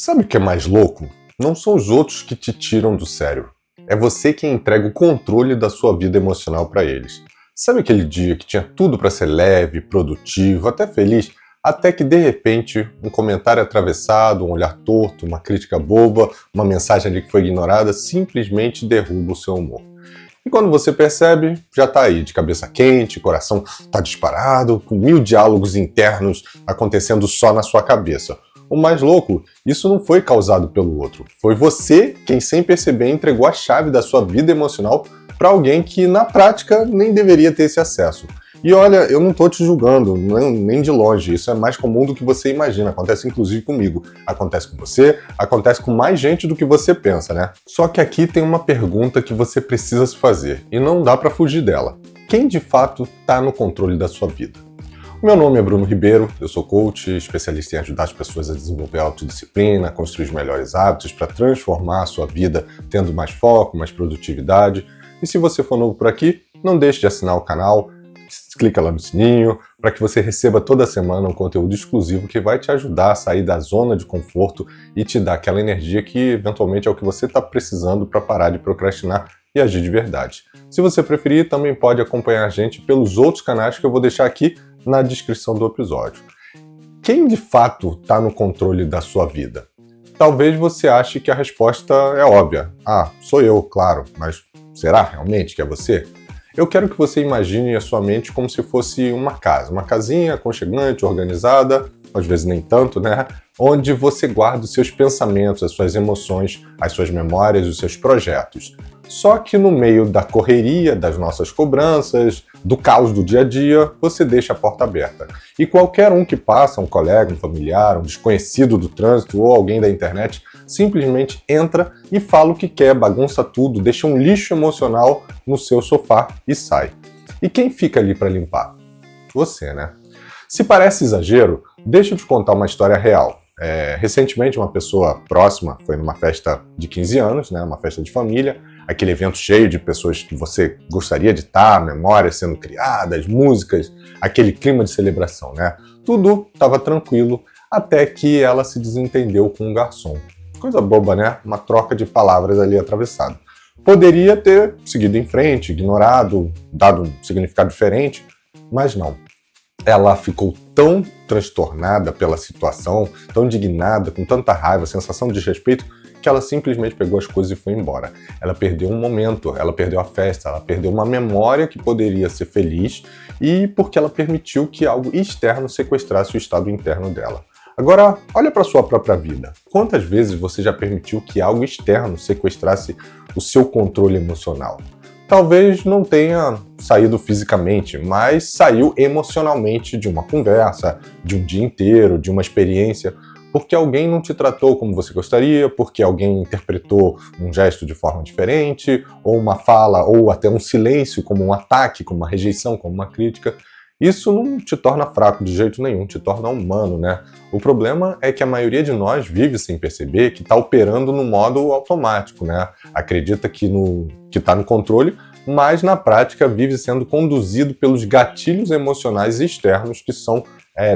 Sabe o que é mais louco? Não são os outros que te tiram do sério. É você quem entrega o controle da sua vida emocional para eles. Sabe aquele dia que tinha tudo para ser leve, produtivo, até feliz, até que de repente um comentário atravessado, um olhar torto, uma crítica boba, uma mensagem ali que foi ignorada simplesmente derruba o seu humor. E quando você percebe, já tá aí, de cabeça quente, coração tá disparado, com 1000 diálogos internos acontecendo só na sua cabeça. O mais louco, isso não foi causado pelo outro. Foi você quem, sem perceber, entregou a chave da sua vida emocional para alguém que, na prática, nem deveria ter esse acesso. E olha, eu não tô te julgando, nem de longe. Isso é mais comum do que você imagina. Acontece inclusive comigo. Acontece com você, acontece com mais gente do que você pensa, né? Só que aqui tem uma pergunta que você precisa se fazer, e não dá para fugir dela. Quem de fato tá no controle da sua vida? Meu nome é Bruno Ribeiro, eu sou coach, especialista em ajudar as pessoas a desenvolver a autodisciplina, a construir os melhores hábitos para transformar a sua vida tendo mais foco, mais produtividade. E se você for novo por aqui, não deixe de assinar o canal, clica lá no sininho para que você receba toda semana um conteúdo exclusivo que vai te ajudar a sair da zona de conforto e te dar aquela energia que eventualmente é o que você está precisando para parar de procrastinar e agir de verdade. Se você preferir, também pode acompanhar a gente pelos outros canais que eu vou deixar aqui na descrição do episódio. Quem de fato está no controle da sua vida? Talvez você ache que a resposta é óbvia. Ah, sou eu, claro, mas será realmente que é você? Eu quero que você imagine a sua mente como se fosse uma casa, uma casinha aconchegante, organizada, às vezes nem tanto, né? Onde você guarda os seus pensamentos, as suas emoções, as suas memórias, os seus projetos. Só que no meio da correria, das nossas cobranças, do caos do dia a dia, você deixa a porta aberta. E qualquer um que passa, um colega, um familiar, um desconhecido do trânsito ou alguém da internet, simplesmente entra e fala o que quer, bagunça tudo, deixa um lixo emocional no seu sofá e sai. E quem fica ali para limpar? Você, né? Se parece exagero, deixa eu te contar uma história real. Recentemente, uma pessoa próxima foi numa festa de 15 anos, né, uma festa de família, aquele evento cheio de pessoas que você gostaria de estar, memórias sendo criadas, músicas, aquele clima de celebração, né? Tudo estava tranquilo, até que ela se desentendeu com um garçom. Coisa boba, né? Uma troca de palavras ali atravessada. Poderia ter seguido em frente, ignorado, dado um significado diferente, mas não. Ela ficou tão transtornada pela situação, tão indignada, com tanta raiva, sensação de desrespeito, que ela simplesmente pegou as coisas e foi embora. Ela perdeu um momento, ela perdeu a festa, ela perdeu uma memória que poderia ser feliz e porque ela permitiu que algo externo sequestrasse o estado interno dela. Agora, olha para sua própria vida. Quantas vezes você já permitiu que algo externo sequestrasse o seu controle emocional? Talvez não tenha saído fisicamente, mas saiu emocionalmente de uma conversa, de um dia inteiro, de uma experiência, porque alguém não te tratou como você gostaria, porque alguém interpretou um gesto de forma diferente, ou uma fala, ou até um silêncio como um ataque, como uma rejeição, como uma crítica. Isso não te torna fraco de jeito nenhum, te torna humano, né? O problema é que a maioria de nós vive sem perceber que está operando no modo automático, né? Acredita que está no controle, mas na prática vive sendo conduzido pelos gatilhos emocionais externos que são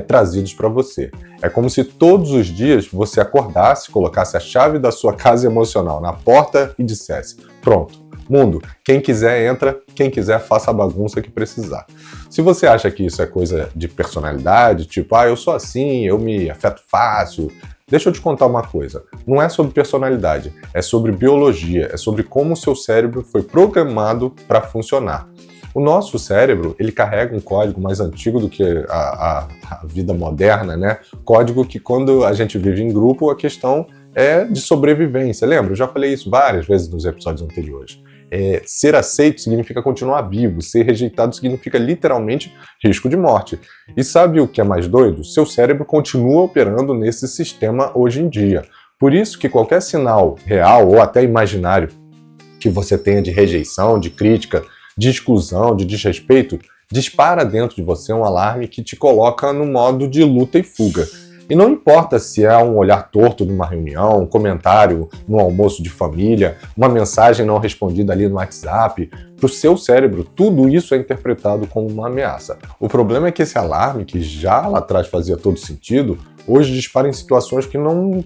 trazidos para você. É como se todos os dias você acordasse, colocasse a chave da sua casa emocional na porta e dissesse: pronto, mundo, quem quiser entra, quem quiser faça a bagunça que precisar. Se você acha que isso é coisa de personalidade, tipo, eu sou assim, eu me afeto fácil, deixa eu te contar uma coisa. Não é sobre personalidade, é sobre biologia, é sobre como o seu cérebro foi programado para funcionar. O nosso cérebro, ele carrega um código mais antigo do que a vida moderna, né? Código que quando a gente vive em grupo, a questão é de sobrevivência. Lembra? Eu já falei isso várias vezes nos episódios anteriores. Ser aceito significa continuar vivo, ser rejeitado significa literalmente risco de morte. E sabe o que é mais doido? Seu cérebro continua operando nesse sistema hoje em dia. Por isso que qualquer sinal real ou até imaginário que você tenha de rejeição, de crítica, de exclusão, de desrespeito, dispara dentro de você um alarme que te coloca no modo de luta e fuga. E não importa se é um olhar torto numa reunião, um comentário no almoço de família, uma mensagem não respondida ali no WhatsApp, para o seu cérebro tudo isso é interpretado como uma ameaça. O problema é que esse alarme, que já lá atrás fazia todo sentido, hoje dispara em situações que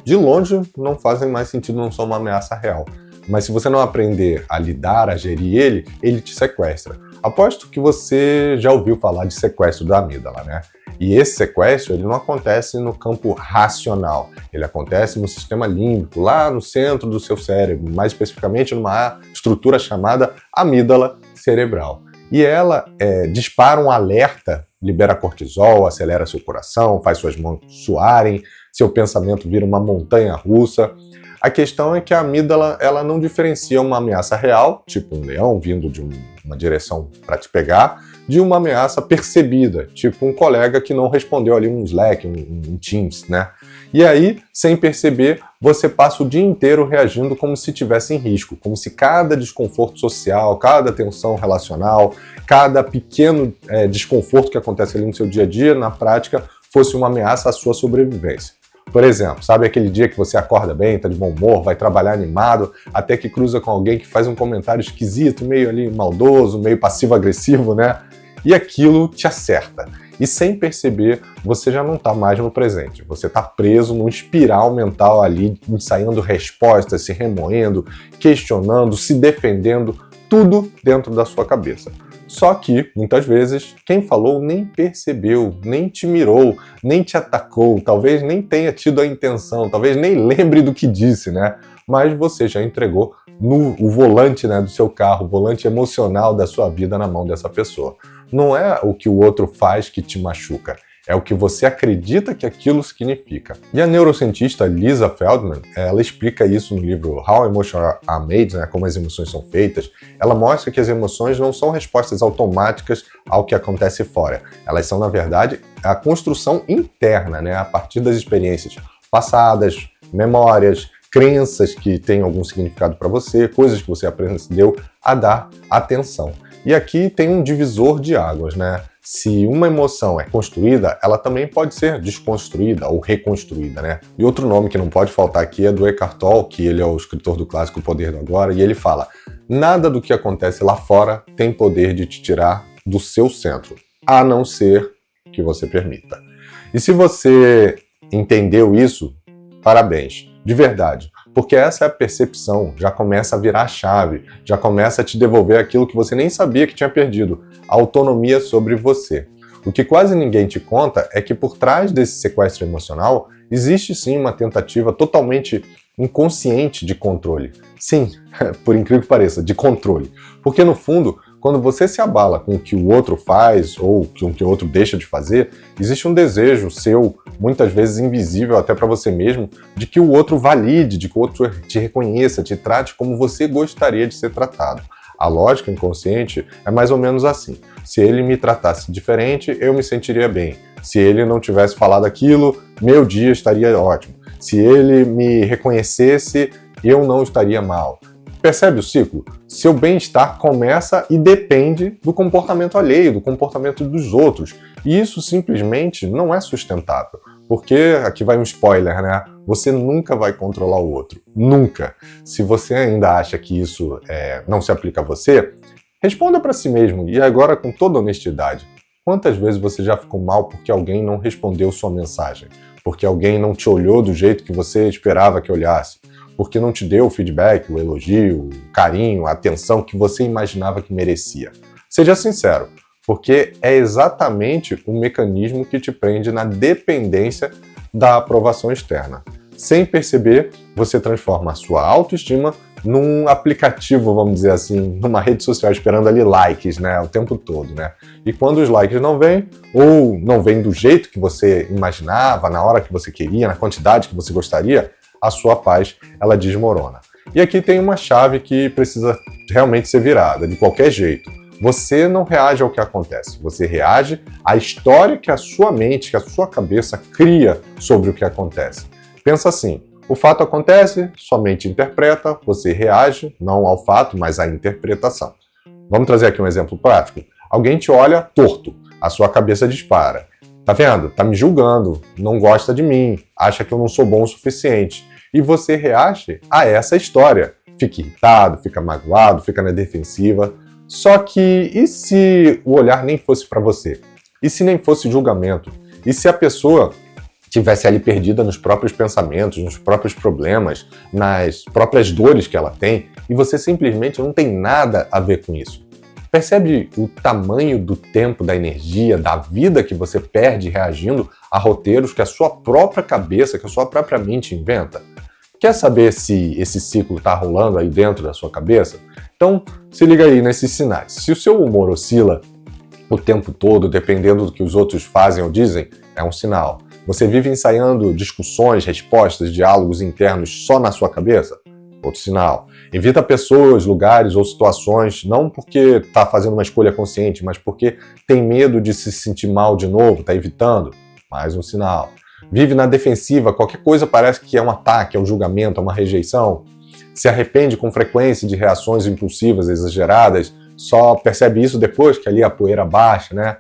de longe não fazem mais sentido, não são uma ameaça real. Mas se você não aprender a lidar, a gerir ele te sequestra. Aposto que você já ouviu falar de sequestro da amígdala, né? E esse sequestro, ele não acontece no campo racional, ele acontece no sistema límbico, lá no centro do seu cérebro, mais especificamente numa estrutura chamada amígdala cerebral. E ela dispara um alerta, libera cortisol, acelera seu coração, faz suas mãos suarem, seu pensamento vira uma montanha russa. A questão é que a amígdala ela não diferencia uma ameaça real, tipo um leão vindo de uma direção para te pegar, de uma ameaça percebida, tipo um colega que não respondeu ali um Slack, um Teams, né? E aí, sem perceber, você passa o dia inteiro reagindo como se estivesse em risco, como se cada desconforto social, cada tensão relacional, cada pequeno desconforto que acontece ali no seu dia a dia, na prática, fosse uma ameaça à sua sobrevivência. Por exemplo, sabe aquele dia que você acorda bem, está de bom humor, vai trabalhar animado, até que cruza com alguém que faz um comentário esquisito, meio ali maldoso, meio passivo-agressivo, né? E aquilo te acerta. E sem perceber, você já não está mais no presente. Você está preso num espiral mental ali, ensaiando respostas, se remoendo, questionando, se defendendo, tudo dentro da sua cabeça. Só que, muitas vezes, quem falou nem percebeu, nem te mirou, nem te atacou, talvez nem tenha tido a intenção, talvez nem lembre do que disse, né? Mas você já entregou o volante, né, do seu carro, o volante emocional da sua vida na mão dessa pessoa. Não é o que o outro faz que te machuca, é o que você acredita que aquilo significa. E a neurocientista Lisa Feldman, ela explica isso no livro How Emotions Are Made, né, como as emoções são feitas. Ela mostra que as emoções não são respostas automáticas ao que acontece fora. Elas são, na verdade, a construção interna, né, a partir das experiências passadas, memórias, crenças que têm algum significado para você, coisas que você aprendeu a dar atenção. E aqui tem um divisor de águas, né? Se uma emoção é construída, ela também pode ser desconstruída ou reconstruída, né? E outro nome que não pode faltar aqui é do Eckhart Tolle, que ele é o escritor do clássico O Poder do Agora, e ele fala: nada do que acontece lá fora tem poder de te tirar do seu centro, a não ser que você permita. E se você entendeu isso, parabéns, de verdade. Porque essa é a percepção, já começa a virar a chave, já começa a te devolver aquilo que você nem sabia que tinha perdido, a autonomia sobre você. O que quase ninguém te conta é que por trás desse sequestro emocional existe sim uma tentativa totalmente inconsciente de controle. Sim, por incrível que pareça, de controle. Porque no fundo, quando você se abala com o que o outro faz ou com o que o outro deixa de fazer, existe um desejo seu, muitas vezes invisível até para você mesmo, de que o outro valide, de que o outro te reconheça, te trate como você gostaria de ser tratado. A lógica inconsciente é mais ou menos assim. Se ele me tratasse diferente, eu me sentiria bem. Se ele não tivesse falado aquilo, meu dia estaria ótimo. Se ele me reconhecesse, eu não estaria mal. Percebe o ciclo? Seu bem-estar começa e depende do comportamento alheio, do comportamento dos outros. E isso simplesmente não é sustentável. Porque, aqui vai um spoiler, né? Você nunca vai controlar o outro. Nunca. Se você ainda acha que isso não se aplica a você, responda para si mesmo. E agora, com toda honestidade, quantas vezes você já ficou mal porque alguém não respondeu sua mensagem? Porque alguém não te olhou do jeito que você esperava que olhasse? Porque não te deu o feedback, o elogio, o carinho, a atenção que você imaginava que merecia? Seja sincero, porque é exatamente o mecanismo que te prende na dependência da aprovação externa. Sem perceber, você transforma a sua autoestima num aplicativo, vamos dizer assim, numa rede social, esperando ali likes, né, o tempo todo, né? E quando os likes não vêm, ou não vêm do jeito que você imaginava, na hora que você queria, na quantidade que você gostaria, a sua paz, ela desmorona. E aqui tem uma chave que precisa realmente ser virada, de qualquer jeito. Você não reage ao que acontece, você reage à história que a sua mente, que a sua cabeça cria sobre o que acontece. Pensa assim, o fato acontece, sua mente interpreta, você reage, não ao fato, mas à interpretação. Vamos trazer aqui um exemplo prático. Alguém te olha torto, a sua cabeça dispara. Tá vendo? Tá me julgando, não gosta de mim, acha que eu não sou bom o suficiente. E você reage a essa história. Fica irritado, fica magoado, fica na defensiva. Só que, e se o olhar nem fosse para você? E se nem fosse julgamento? E se a pessoa tivesse ali perdida nos próprios pensamentos, nos próprios problemas, nas próprias dores que ela tem, e você simplesmente não tem nada a ver com isso. Percebe o tamanho do tempo, da energia, da vida que você perde reagindo a roteiros que a sua própria cabeça, que a sua própria mente inventa? Quer saber se esse ciclo está rolando aí dentro da sua cabeça? Então, se liga aí nesses sinais. Se o seu humor oscila o tempo todo, dependendo do que os outros fazem ou dizem, é um sinal. Você vive ensaiando discussões, respostas, diálogos internos só na sua cabeça? Outro sinal. Evita pessoas, lugares ou situações, não porque está fazendo uma escolha consciente, mas porque tem medo de se sentir mal de novo, está evitando? Mais um sinal. Vive na defensiva, qualquer coisa parece que é um ataque, é um julgamento, é uma rejeição. Se arrepende com frequência de reações impulsivas, exageradas, só percebe isso depois que ali a poeira baixa, né?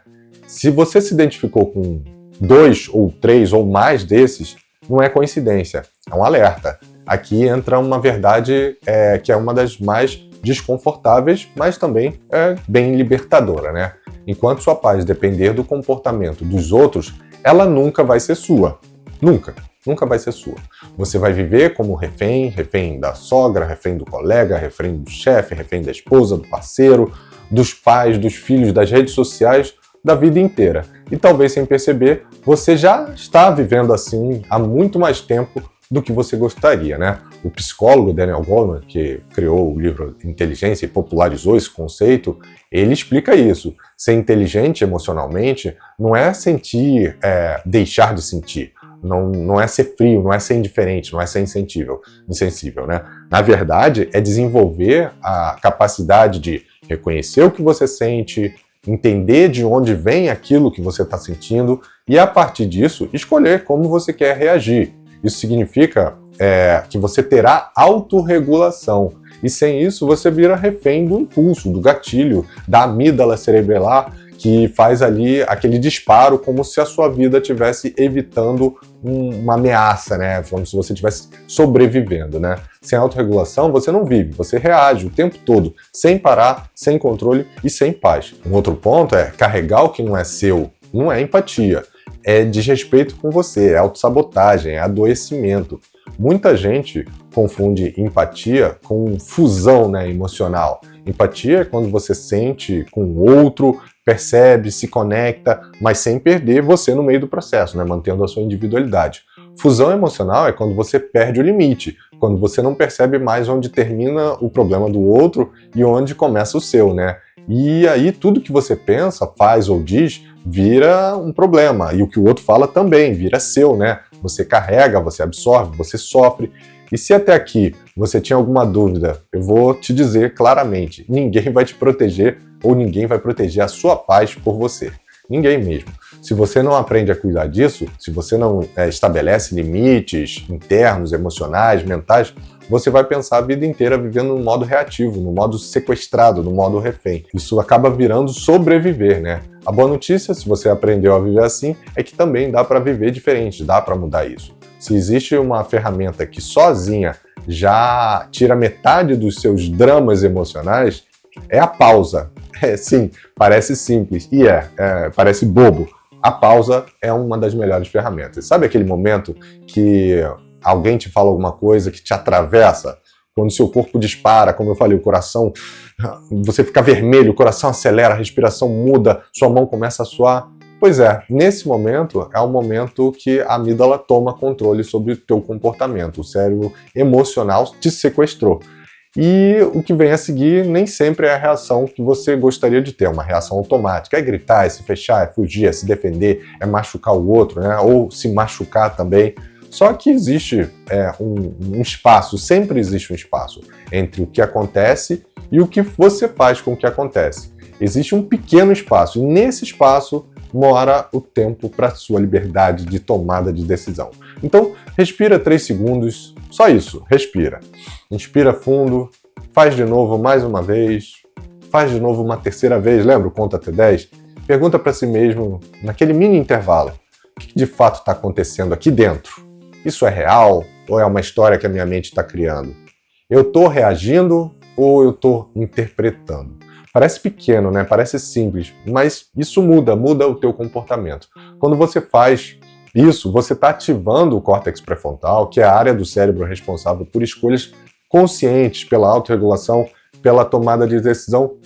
Se você se identificou com 2 ou 3 ou mais desses, não é coincidência, é um alerta. Aqui entra uma verdade que é uma das mais desconfortáveis, mas também é bem libertadora, né? Enquanto sua paz depender do comportamento dos outros, ela nunca vai ser sua. Nunca. Nunca vai ser sua. Você vai viver como refém, refém da sogra, refém do colega, refém do chefe, refém da esposa, do parceiro, dos pais, dos filhos, das redes sociais, da vida inteira. E talvez sem perceber, você já está vivendo assim há muito mais tempo do que você gostaria, né? O psicólogo Daniel Goleman, que criou o livro Inteligência e popularizou esse conceito, ele explica isso. Ser inteligente emocionalmente não é sentir, deixar de sentir. Não é ser frio, não é ser indiferente, não é ser insensível, né? Na verdade, é desenvolver a capacidade de reconhecer o que você sente, entender de onde vem aquilo que você está sentindo e, a partir disso, escolher como você quer reagir. Isso significa que você terá autorregulação. E sem isso, você vira refém do impulso, do gatilho, da amígdala cerebelar, que faz ali aquele disparo como se a sua vida estivesse evitando uma ameaça, né? Como se você estivesse sobrevivendo, né? Sem autorregulação, você não vive, você reage o tempo todo, sem parar, sem controle e sem paz. Um outro ponto é carregar o que não é seu, não é empatia, é desrespeito com você, é autossabotagem, é adoecimento. Muita gente confunde empatia com fusão, né, emocional. Empatia é quando você sente com o outro, percebe, se conecta, mas sem perder você no meio do processo, né, mantendo a sua individualidade. Fusão emocional é quando você perde o limite, quando você não percebe mais onde termina o problema do outro e onde começa o seu, né? E aí tudo que você pensa, faz ou diz vira um problema. E o que o outro fala também vira seu, né? Você carrega, você absorve, você sofre. E se até aqui você tinha alguma dúvida, eu vou te dizer claramente, ninguém vai te proteger ou ninguém vai proteger a sua paz por você. Ninguém mesmo. Se você não aprende a cuidar disso, se você não estabelece limites internos, emocionais, mentais, você vai pensar a vida inteira vivendo no modo reativo, no modo sequestrado, no modo refém. Isso acaba virando sobreviver, né? A boa notícia, se você aprendeu a viver assim, é que também dá para viver diferente, dá para mudar isso. Se existe uma ferramenta que sozinha já tira metade dos seus dramas emocionais, é a pausa. Sim, parece simples e parece bobo. A pausa é uma das melhores ferramentas. Sabe aquele momento que alguém te fala alguma coisa que te atravessa? Quando seu corpo dispara, como eu falei, o coração, você fica vermelho, o coração acelera, a respiração muda, sua mão começa a suar. Pois é, nesse momento é o momento que a amígdala toma controle sobre o teu comportamento. O cérebro emocional te sequestrou. E o que vem a seguir nem sempre é a reação que você gostaria de ter, uma reação automática. É gritar, é se fechar, é fugir, é se defender, é machucar o outro, né? Ou se machucar também. Só que existe um espaço, sempre existe um espaço entre o que acontece e o que você faz com o que acontece. Existe um pequeno espaço, e nesse espaço mora o tempo para a sua liberdade de tomada de decisão. Então, respira 3 segundos, só isso, respira. Inspira fundo, faz de novo mais uma vez, faz de novo uma terceira vez, lembra? Conta até 10. Pergunta para si mesmo, naquele mini intervalo, o que de fato está acontecendo aqui dentro? Isso é real ou é uma história que a minha mente está criando? Eu estou reagindo ou eu estou interpretando? Parece pequeno, né? Parece simples, mas isso muda o teu comportamento. Quando você faz Isso, você está ativando o córtex pré-frontal, que é a área do cérebro responsável por escolhas conscientes, pela autorregulação, pela tomada de decisão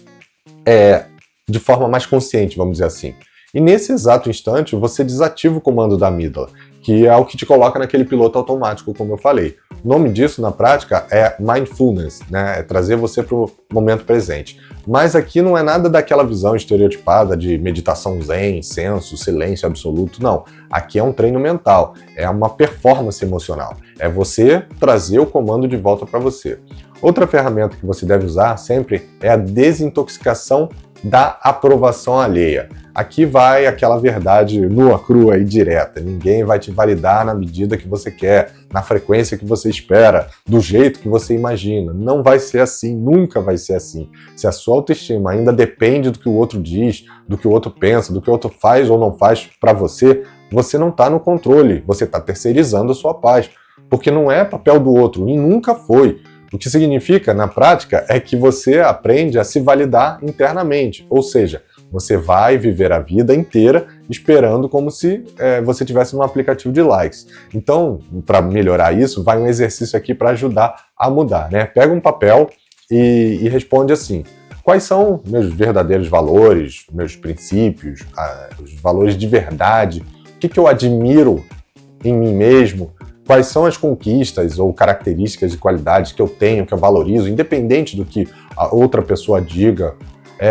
de forma mais consciente, vamos dizer assim. E nesse exato instante, você desativa o comando da amígdala, que é o que te coloca naquele piloto automático, como eu falei. O nome disso, na prática, é mindfulness, né? É trazer você para o momento presente. Mas aqui não é nada daquela visão estereotipada de meditação zen, senso, silêncio absoluto, não. Aqui é um treino mental, é uma performance emocional. É você trazer o comando de volta para você. Outra ferramenta que você deve usar sempre é a desintoxicação da aprovação alheia. Aqui vai aquela verdade nua, crua e direta. Ninguém vai te validar na medida que você quer, na frequência que você espera, do jeito que você imagina. Não vai ser assim, nunca vai ser assim. Se a sua autoestima ainda depende do que o outro diz, do que o outro pensa, do que o outro faz ou não faz para você, você não está no controle, você está terceirizando a sua paz. Porque não é papel do outro e nunca foi. O que significa, na prática, é que você aprende a se validar internamente, ou seja, você vai viver a vida inteira esperando como se você tivesse num aplicativo de likes. Então, para melhorar isso, vai um exercício aqui para ajudar a mudar, né? Pega um papel e responde assim: quais são meus verdadeiros valores, meus princípios, os valores de verdade? O que eu admiro em mim mesmo? Quais são as conquistas ou características e qualidades que eu tenho, que eu valorizo, independente do que a outra pessoa diga?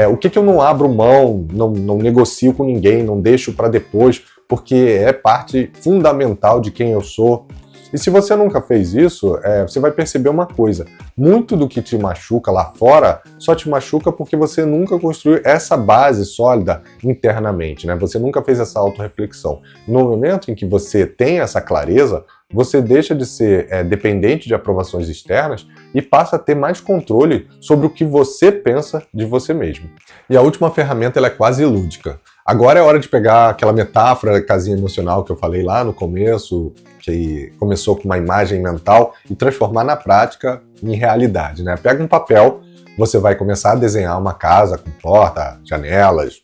O que eu não abro mão, não negocio com ninguém, não deixo para depois, porque é parte fundamental de quem eu sou. E se você nunca fez isso, você vai perceber uma coisa: muito do que te machuca lá fora só te machuca porque você nunca construiu essa base sólida internamente, né? Você nunca fez essa autorreflexão. No momento em que você tem essa clareza, você deixa de ser dependente de aprovações externas e passa a ter mais controle sobre o que você pensa de você mesmo. E a última ferramenta ela é quase lúdica. Agora é hora de pegar aquela metáfora da casinha emocional que eu falei lá no começo, que começou com uma imagem mental, e transformar na prática em realidade, né? Pega um papel, você vai começar a desenhar uma casa com porta, janelas,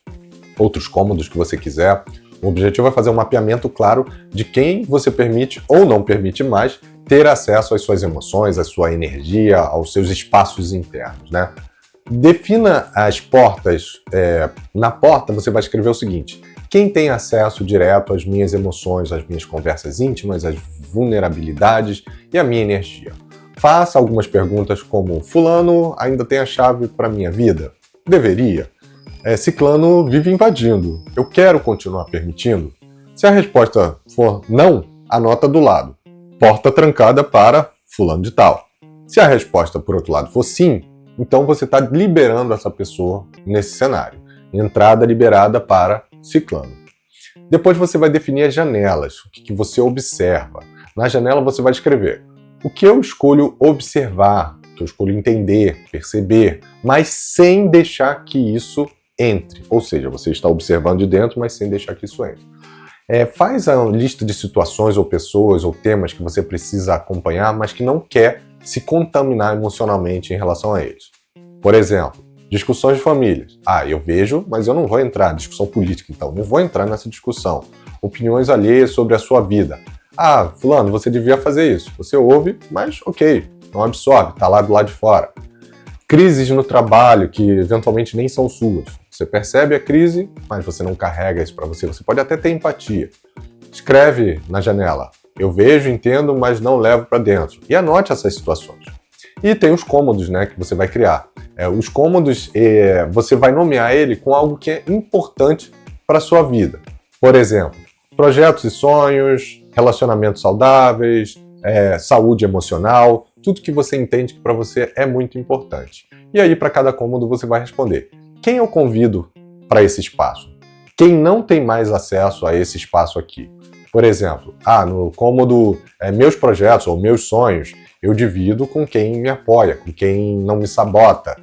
outros cômodos que você quiser. O objetivo é fazer um mapeamento claro de quem você permite ou não permite mais ter acesso às suas emoções, à sua energia, aos seus espaços internos, né? Defina as portas. Na porta você vai escrever o seguinte: quem tem acesso direto às minhas emoções, às minhas conversas íntimas, às vulnerabilidades e à minha energia. Faça algumas perguntas como: fulano ainda tem a chave para minha vida? Deveria. Ciclano vive invadindo. Eu quero continuar permitindo? Se a resposta for não, anota do lado: porta trancada para fulano de tal. Se a resposta, por outro lado, for sim, então você está liberando essa pessoa nesse cenário. Entrada liberada para ciclano. Depois você vai definir as janelas, o que você observa. Na janela você vai escrever: o que eu escolho observar, o que eu escolho entender, perceber, mas sem deixar que isso entre. Ou seja, você está observando de dentro, mas sem deixar que isso entre. Faz a lista de situações ou pessoas ou temas que você precisa acompanhar, mas que não quer se contaminar emocionalmente em relação a eles. Por exemplo, discussões de famílias. Eu vejo, mas eu não vou entrar. Discussão política, então, não vou entrar nessa discussão. Opiniões alheias sobre a sua vida. Fulano, você devia fazer isso. Você ouve, mas ok, não absorve, está lá do lado de fora. Crises no trabalho que eventualmente nem são suas. Você percebe a crise, mas você não carrega isso para você. Você pode até ter empatia. Escreve na janela: eu vejo, entendo, mas não levo para dentro. E anote essas situações. E tem os cômodos, né, que você vai criar. Os cômodos, você vai nomear ele com algo que é importante para a sua vida. Por exemplo, projetos e sonhos, relacionamentos saudáveis, saúde emocional, tudo que você entende que para você é muito importante. E aí, para cada cômodo, você vai responder: quem eu convido para esse espaço? Quem não tem mais acesso a esse espaço aqui? Por exemplo, no cômodo meus projetos ou meus sonhos, eu divido com quem me apoia, com quem não me sabota.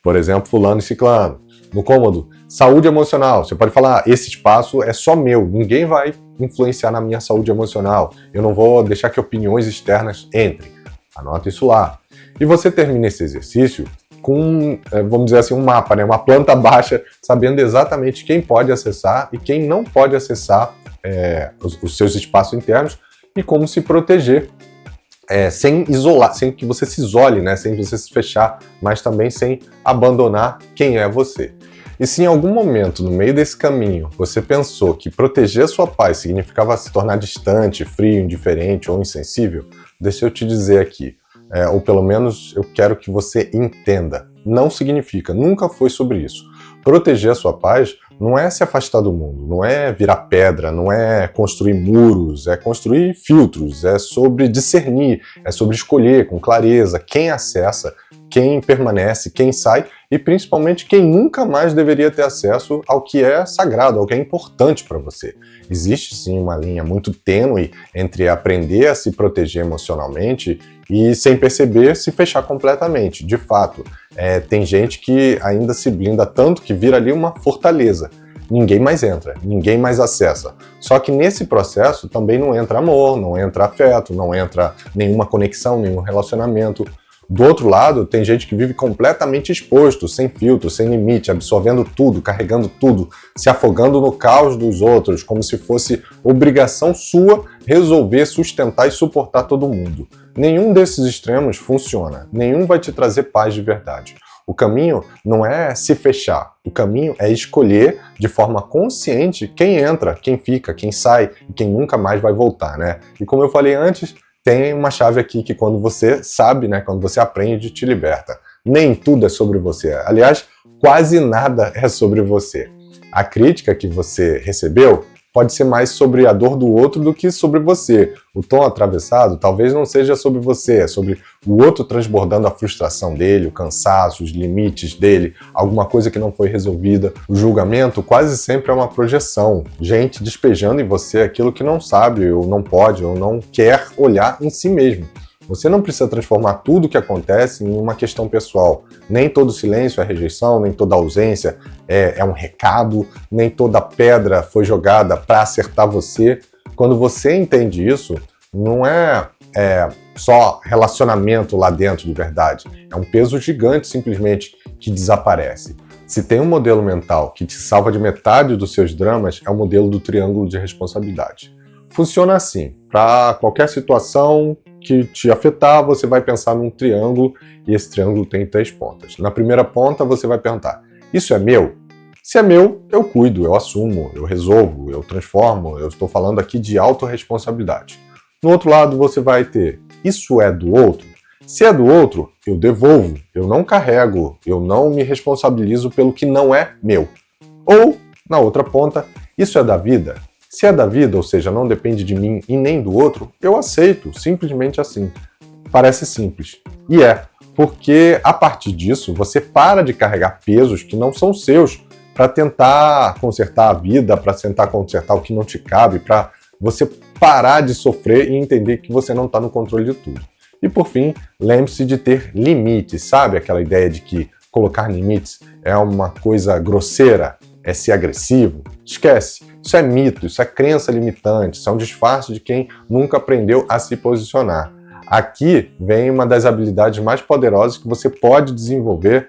Por exemplo, fulano e ciclano. No cômodo saúde emocional, você pode falar: esse espaço é só meu, ninguém vai influenciar na minha saúde emocional. Eu não vou deixar que opiniões externas entrem. Anota isso lá. E você termina esse exercício com, vamos dizer assim, um mapa, né? Uma planta baixa, sabendo exatamente quem pode acessar e quem não pode acessar os seus espaços internos e como se proteger sem isolar, sem que você se isole, né? Sem você se fechar, mas também sem abandonar quem é você. E se em algum momento, no meio desse caminho, você pensou que proteger a sua paz significava se tornar distante, frio, indiferente ou insensível, deixa eu te dizer aqui, ou pelo menos eu quero que você entenda, não significa, nunca foi sobre isso. Proteger a sua paz não é se afastar do mundo, não é virar pedra, não é construir muros, é construir filtros, é sobre discernir, é sobre escolher com clareza quem acessa, quem permanece, quem sai e principalmente quem nunca mais deveria ter acesso ao que é sagrado, ao que é importante para você. Existe sim uma linha muito tênue entre aprender a se proteger emocionalmente e, sem perceber, se fechar completamente. De fato, tem gente que ainda se blinda tanto que vira ali uma fortaleza. Ninguém mais entra, ninguém mais acessa. Só que nesse processo também não entra amor, não entra afeto, não entra nenhuma conexão, nenhum relacionamento. Do outro lado, tem gente que vive completamente exposto, sem filtro, sem limite, absorvendo tudo, carregando tudo, se afogando no caos dos outros, como se fosse obrigação sua resolver, sustentar e suportar todo mundo. Nenhum desses extremos funciona, nenhum vai te trazer paz de verdade. O caminho não é se fechar, o caminho é escolher de forma consciente quem entra, quem fica, quem sai e quem nunca mais vai voltar, né? E como eu falei antes, tem uma chave aqui que quando você sabe, né, quando você aprende, te liberta. Nem tudo é sobre você. Aliás, quase nada é sobre você. A crítica que você recebeu pode ser mais sobre a dor do outro do que sobre você. O tom atravessado talvez não seja sobre você, é sobre o outro transbordando a frustração dele, o cansaço, os limites dele, alguma coisa que não foi resolvida. O julgamento quase sempre é uma projeção, gente despejando em você aquilo que não sabe, ou não pode, ou não quer olhar em si mesmo. Você não precisa transformar tudo o que acontece em uma questão pessoal. Nem todo silêncio é rejeição, nem toda ausência é um recado, nem toda pedra foi jogada para acertar você. Quando você entende isso, não é só relacionamento lá dentro de verdade. É um peso gigante simplesmente que desaparece. Se tem um modelo mental que te salva de metade dos seus dramas, é o modelo do triângulo de responsabilidade. Funciona assim, para qualquer situação que te afetar, você vai pensar num triângulo e esse triângulo tem 3 pontas. Na primeira ponta, você vai perguntar, isso é meu? Se é meu, eu cuido, eu assumo, eu resolvo, eu transformo, eu estou falando aqui de autorresponsabilidade. No outro lado, você vai ter, isso é do outro? Se é do outro, eu devolvo, eu não carrego, eu não me responsabilizo pelo que não é meu. Ou, na outra ponta, isso é da vida? Se é da vida, ou seja, não depende de mim e nem do outro, eu aceito, simplesmente assim. Parece simples. E porque a partir disso você para de carregar pesos que não são seus para tentar consertar a vida, para tentar consertar o que não te cabe, para você parar de sofrer e entender que você não está no controle de tudo. E por fim, lembre-se de ter limites, sabe? Aquela ideia de que colocar limites é uma coisa grosseira, é ser agressivo. Esquece. Isso é mito, isso é crença limitante, isso é um disfarce de quem nunca aprendeu a se posicionar. Aqui vem uma das habilidades mais poderosas que você pode desenvolver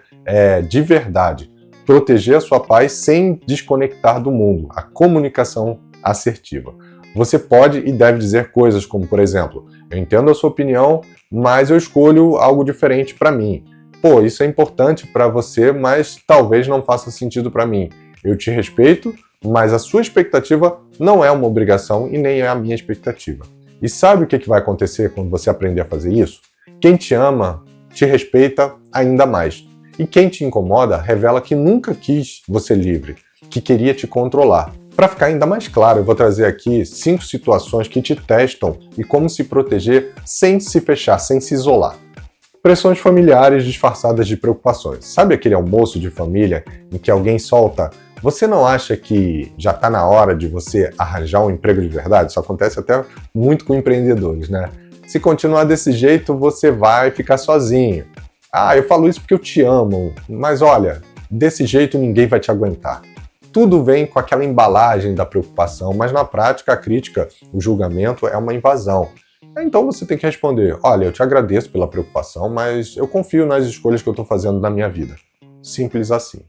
de verdade. Proteger a sua paz sem desconectar do mundo, a comunicação assertiva. Você pode e deve dizer coisas como, por exemplo, eu entendo a sua opinião, mas eu escolho algo diferente para mim. Pô, isso é importante para você, mas talvez não faça sentido para mim. Eu te respeito, mas a sua expectativa não é uma obrigação e nem é a minha expectativa. E sabe o que vai acontecer quando você aprender a fazer isso? Quem te ama te respeita ainda mais. E quem te incomoda revela que nunca quis você livre, que queria te controlar. Para ficar ainda mais claro, eu vou trazer aqui 5 situações que te testam e como se proteger sem se fechar, sem se isolar. Pressões familiares disfarçadas de preocupações. Sabe aquele almoço de família em que alguém solta: você não acha que já está na hora de você arranjar um emprego de verdade? Isso acontece até muito com empreendedores, né? Se continuar desse jeito, você vai ficar sozinho. Ah, eu falo isso porque eu te amo, mas olha, desse jeito ninguém vai te aguentar. Tudo vem com aquela embalagem da preocupação, mas na prática a crítica, o julgamento é uma invasão. Então você tem que responder: olha, eu te agradeço pela preocupação, mas eu confio nas escolhas que eu estou fazendo na minha vida. Simples assim.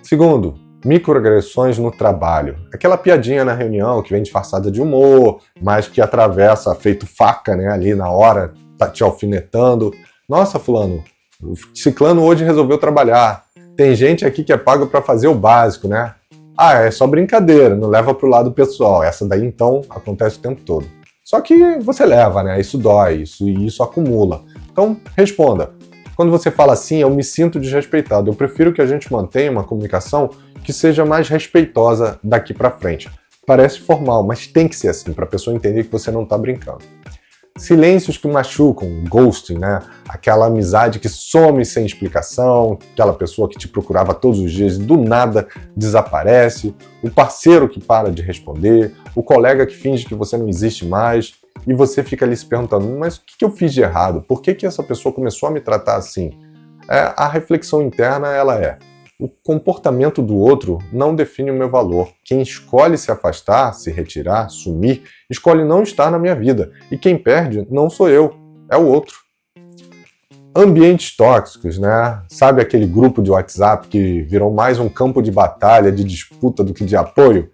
Segundo, Microagressões no trabalho. Aquela piadinha na reunião que vem disfarçada de humor, mas que atravessa feito faca, né, ali na hora, tá te alfinetando. Nossa, fulano, o ciclano hoje resolveu trabalhar. Tem gente aqui que é pago para fazer o básico, né? Ah, é só brincadeira, não leva pro lado pessoal. Essa daí, então, acontece o tempo todo. Só que você leva, né? Isso dói, isso acumula. Então, responda. Quando você fala assim, eu me sinto desrespeitado. Eu prefiro que a gente mantenha uma comunicação que seja mais respeitosa daqui para frente. Parece formal, mas tem que ser assim, para a pessoa entender que você não está brincando. Silêncios que machucam, ghosting, né? Aquela amizade que some sem explicação, aquela pessoa que te procurava todos os dias e do nada desaparece, o parceiro que para de responder, o colega que finge que você não existe mais, e você fica ali se perguntando, mas o que eu fiz de errado? Por que essa pessoa começou a me tratar assim? A reflexão interna, ela é: o comportamento do outro não define o meu valor. Quem escolhe se afastar, se retirar, sumir, escolhe não estar na minha vida. E quem perde não sou eu, é o outro. Ambientes tóxicos, né? Sabe aquele grupo de WhatsApp que virou mais um campo de batalha, de disputa do que de apoio?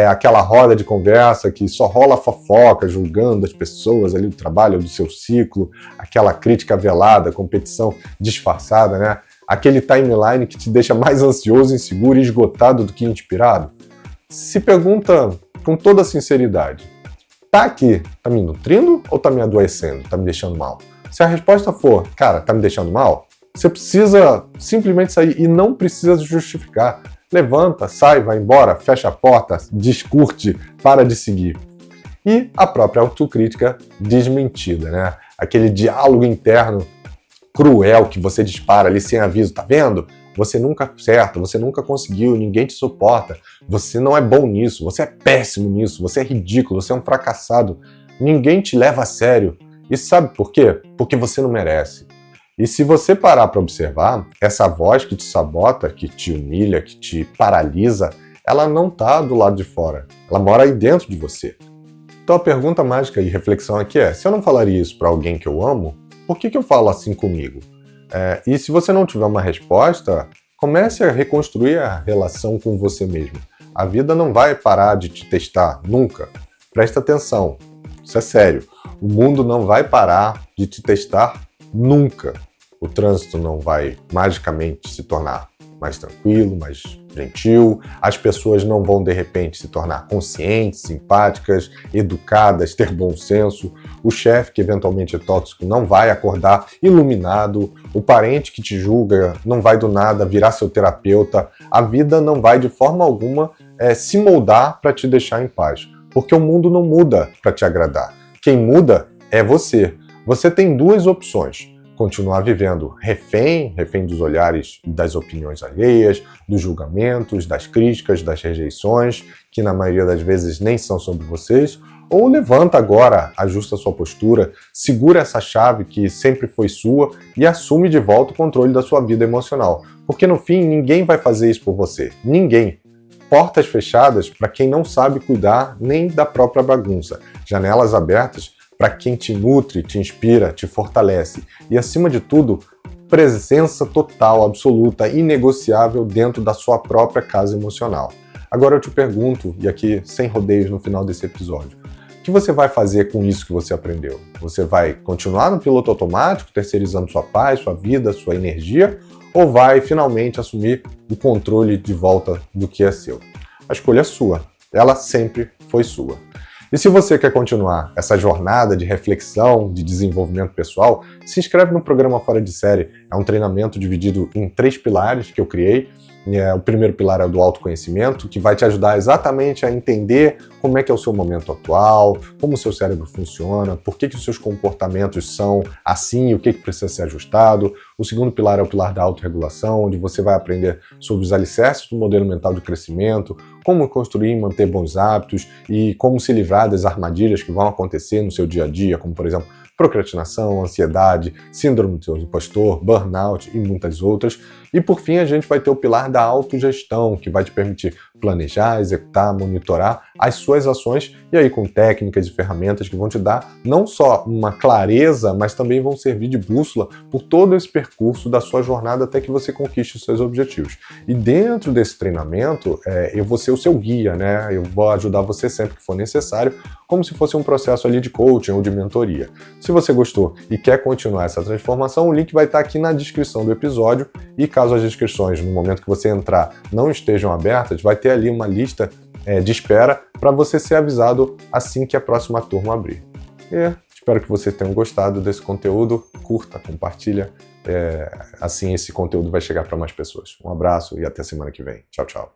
Aquela roda de conversa que só rola fofoca, julgando as pessoas ali do trabalho, do seu ciclo, aquela crítica velada, competição disfarçada, né? Aquele timeline que te deixa mais ansioso, inseguro e esgotado do que inspirado? Se pergunta com toda sinceridade, tá aqui, tá me nutrindo ou tá me adoecendo, tá me deixando mal? Se a resposta for, cara, tá me deixando mal, você precisa simplesmente sair e não precisa justificar. Levanta, sai, vai embora, fecha a porta, descurte, para de seguir. E a própria autocrítica desmentida, né? Aquele diálogo interno cruel que você dispara ali sem aviso, tá vendo? Você nunca acerta, você nunca conseguiu, ninguém te suporta, você não é bom nisso, você é péssimo nisso, você é ridículo, você é um fracassado, ninguém te leva a sério. E sabe por quê? Porque você não merece. E se você parar para observar, essa voz que te sabota, que te humilha, que te paralisa, ela não tá do lado de fora, ela mora aí dentro de você. Então a pergunta mágica e reflexão aqui é, se eu não falaria isso para alguém que eu amo, por que eu falo assim comigo? E se você não tiver uma resposta, comece a reconstruir a relação com você mesmo. A vida não vai parar de te testar, nunca. Presta atenção, isso é sério. O mundo não vai parar de te testar nunca. O trânsito não vai magicamente se tornar mais tranquilo, mais gentil. As pessoas não vão, de repente, se tornar conscientes, simpáticas, educadas, ter bom senso. O chefe, que eventualmente é tóxico, não vai acordar iluminado. O parente que te julga não vai, do nada, virar seu terapeuta. A vida não vai, de forma alguma, se moldar para te deixar em paz. Porque o mundo não muda para te agradar. Quem muda é você. Você tem duas opções. Continuar vivendo refém dos olhares e das opiniões alheias, dos julgamentos, das críticas, das rejeições, que na maioria das vezes nem são sobre vocês, ou levanta agora, ajusta sua postura, segura essa chave que sempre foi sua e assume de volta o controle da sua vida emocional. Porque no fim, ninguém vai fazer isso por você. Ninguém. Portas fechadas para quem não sabe cuidar nem da própria bagunça. Janelas abertas para quem te nutre, te inspira, te fortalece. E, acima de tudo, presença total, absoluta, inegociável dentro da sua própria casa emocional. Agora eu te pergunto, e aqui sem rodeios no final desse episódio, o que você vai fazer com isso que você aprendeu? Você vai continuar no piloto automático, terceirizando sua paz, sua vida, sua energia, ou vai finalmente assumir o controle de volta do que é seu? A escolha é sua. Ela sempre foi sua. E se você quer continuar essa jornada de reflexão, de desenvolvimento pessoal, se inscreve no programa Fora de Série. É um treinamento dividido em 3 pilares que eu criei. O primeiro pilar é o do autoconhecimento, que vai te ajudar exatamente a entender como é que é o seu momento atual, como o seu cérebro funciona, por que os seus comportamentos são assim e o que precisa ser ajustado. O segundo pilar é o pilar da autorregulação, onde você vai aprender sobre os alicerces do modelo mental de crescimento, como construir e manter bons hábitos e como se livrar das armadilhas que vão acontecer no seu dia a dia, como, por exemplo, procrastinação, ansiedade, síndrome do impostor, burnout e muitas outras. E por fim, a gente vai ter o pilar da autogestão, que vai te permitir planejar, executar, monitorar as suas ações, e aí com técnicas e ferramentas que vão te dar não só uma clareza, mas também vão servir de bússola por todo esse percurso da sua jornada até que você conquiste os seus objetivos. E dentro desse treinamento, eu vou ser o seu guia, né? Eu vou ajudar você sempre que for necessário, como se fosse um processo ali de coaching ou de mentoria. Se você gostou e quer continuar essa transformação, o link vai estar aqui na descrição do episódio, e caso as inscrições, no momento que você entrar, não estejam abertas, vai ter ali uma lista de espera para você ser avisado assim que a próxima turma abrir. E espero que vocês tenham gostado desse conteúdo. Curta, compartilha, assim esse conteúdo vai chegar para mais pessoas. Um abraço e até semana que vem. Tchau, tchau.